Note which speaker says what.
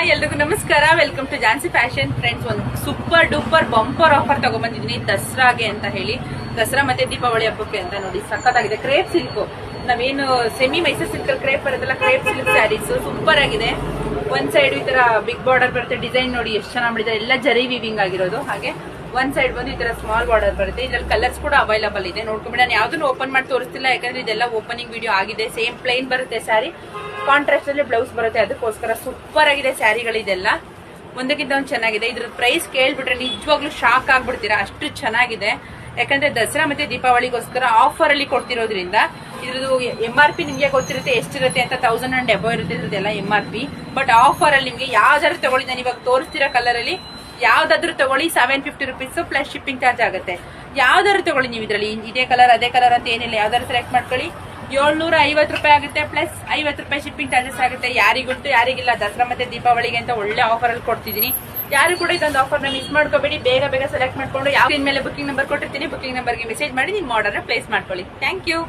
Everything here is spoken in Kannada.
Speaker 1: ಹಾಯ್ ಎಲ್ರಿಗೂ ನಮಸ್ಕಾರ. Welcome to Jhansi fashion friends. ಒಂದು ಸೂಪರ್ ಡೂಪರ್ ಬಂಪರ್ ಆಫರ್ ತಗೊಂಡ್ಬಂದಿದ್ದೀನಿ ದಸರಾಗೆ ಅಂತ ಹೇಳಿ. ದಸರಾ ಮತ್ತೆ ದೀಪಾವಳಿ ಹಬ್ಬಕ್ಕೆ ಅಂತ ನೋಡಿ ಸಖತ್ತಾಗಿದೆ. ಕ್ರೇಪ್ ಸಿಲ್ಕ್, ನಾವೇನು ಸೆಮಿ ಮೈಸೂರು ಸಿಲ್ಕ್ ಕ್ರೇಪ್ ಬರುತ್ತಲ್ಲ, ಕ್ರೇಪ್ ಸಿಲ್ಕ್ ಸ್ಯಾರೀಸ್ ಸೂಪರ್ ಆಗಿದೆ. ಒಂದ್ ಸೈಡ್ ಈ ತರ ಬಿಗ್ ಬಾರ್ಡರ್ ಬರುತ್ತೆ. ಡಿಸೈನ್ ನೋಡಿ ಎಷ್ಟು ಚೆನ್ನಾಗಿ ಮಾಡಿದ್ದಾರೆ, ಎಲ್ಲ ಜರಿ ವಿವಿಂಗ್ ಆಗಿರೋದು. ಹಾಗೆ ಒಂದ್ ಸೈಡ್ ಬಂದು ಈ ತರ ಸ್ಮಾಲ್ ಬಾರ್ಡರ್ ಬರುತ್ತೆ. ಇದ್ರಲ್ಲಿ ಕಲರ್ಸ್ ಕೂಡ ಅವೈಲಬಲ್ ಇದೆ. ನೋಡ್ಕೊಂಡ್ಬಿಡ, ನಾನು ಯಾವ್ದನ್ನು ಓಪನ್ ಮಾಡಿ ತೋರಿಸ್ತಿಲ್ಲ, ಯಾಕಂದ್ರೆ ಇದೆಲ್ಲ ಓಪನಿಂಗ್ ವಿಡಿಯೋ ಆಗಿದೆ. ಸೇಮ್ ಪ್ಲೈನ್ ಬರುತ್ತೆ ಸ್ಯಾರಿ, ಕಾಂಟ್ರಾಸ್ಟ್ ಅಲ್ಲಿ ಬ್ಲೌಸ್ ಬರುತ್ತೆ. ಅದಕ್ಕೋಸ್ಕರ ಸೂಪರ್ ಆಗಿದೆ ಸ್ಯಾರಿಗಳಿದೆಲ್ಲ, ಒಂದಕ್ಕಿಂತ ಒಂದು ಚೆನ್ನಾಗಿದೆ. ಇದ್ರ ಪ್ರೈಸ್ ಕೇಳ್ಬಿಟ್ರೆ ನಿಜವಾಗ್ಲೂ ಶಾಕ್ ಆಗ್ಬಿಡ್ತೀರಾ, ಅಷ್ಟು ಚೆನ್ನಾಗಿದೆ. ಯಾಕಂದ್ರೆ ದಸರಾ ಮತ್ತೆ ದೀಪಾವಳಿಗೋಸ್ಕರ ಆಫರ್ ಅಲ್ಲಿ ಕೊಡ್ತಿರೋದ್ರಿಂದ ಇದ್ರದ್ದು MRP ನಿಮ್ಗೆ ಗೊತ್ತಿರುತ್ತೆ ಎಷ್ಟಿರುತ್ತೆ ಅಂತ. 1000 and above ಇರುತ್ತೆ ಇದ್ರದ್ದೆಲ್ಲ MRP. ಬಟ್ ಆಫರ್ ಅಲ್ಲಿ ನಿಮ್ಗೆ ಯಾವ್ದಾದ್ರು ತಗೊಳ್ಳಿ, ನಾನು ಇವಾಗ ತೋರಿಸ್ತಿರೋ ಕಲರ್ ಅಲ್ಲಿ ಯಾವ್ದಾದ್ರು ತಗೊಳ್ಳಿ 750 rupees ಪ್ಲಸ್ ಶಿಪ್ಪಿಂಗ್ ಚಾರ್ಜ್ ಆಗುತ್ತೆ. ಯಾವ್ದಾದ್ರು ತಗೊಳ್ಳಿ ನೀವು ಇದ್ರಲ್ಲಿ, ಇದೇ ಕಲರ್ ಅದೇ ಕಲರ್ ಅಂತ ಏನಿಲ್ಲ, ಯಾವ್ದಾದ್ರು ಸೆಲೆಕ್ಟ್ ಮಾಡ್ಕೊಳ್ಳಿ. 750 ರೂಪಾಯಿ ಆಗುತ್ತೆ, ಪ್ಲಸ್ 50 ರೂಪಾಯಿ ಶಿಪ್ಪಿಂಗ್ ಚಾರ್ಜಸ್ ಆಗುತ್ತೆ. ಯಾರಿಗುಂಟು ಯಾರಿಗಿಲ್ಲ, ದಸರಾ ಮತ್ತೆ ದೀಪಾವಳಿಗೆ ಅಂತ ಒಳ್ಳೆ ಆಫರ್ ಅಲ್ಲಿ ಕೊಡ್ತಿದ್ದೀನಿ. ಯಾರು ಕೂಡ ಇದೊಂದು ಆಫರ್ ನ ಮಿಸ್ ಮಾಡ್ಕೋಬೇಡಿ. ಬೇಗ ಬೇಗ ಸೆಲೆಕ್ಟ್ ಮಾಡ್ಕೊಂಡು ಯಾವ ಮೇಲೆ ಬುಕಿಂಗ್ ನಂಬರ್ ಕೊಟ್ಟಿರ್ತೀನಿ, ಬುಕಿಂಗ್ ನಂಬರ್ಗೆ ಮೆಸೇಜ್ ಮಾಡಿ ನಿಮ್ಮ ಆರ್ಡರ್ ಪ್ಲೇಸ್ ಮಾಡ್ಕೊಳ್ಳಿ. Thank you.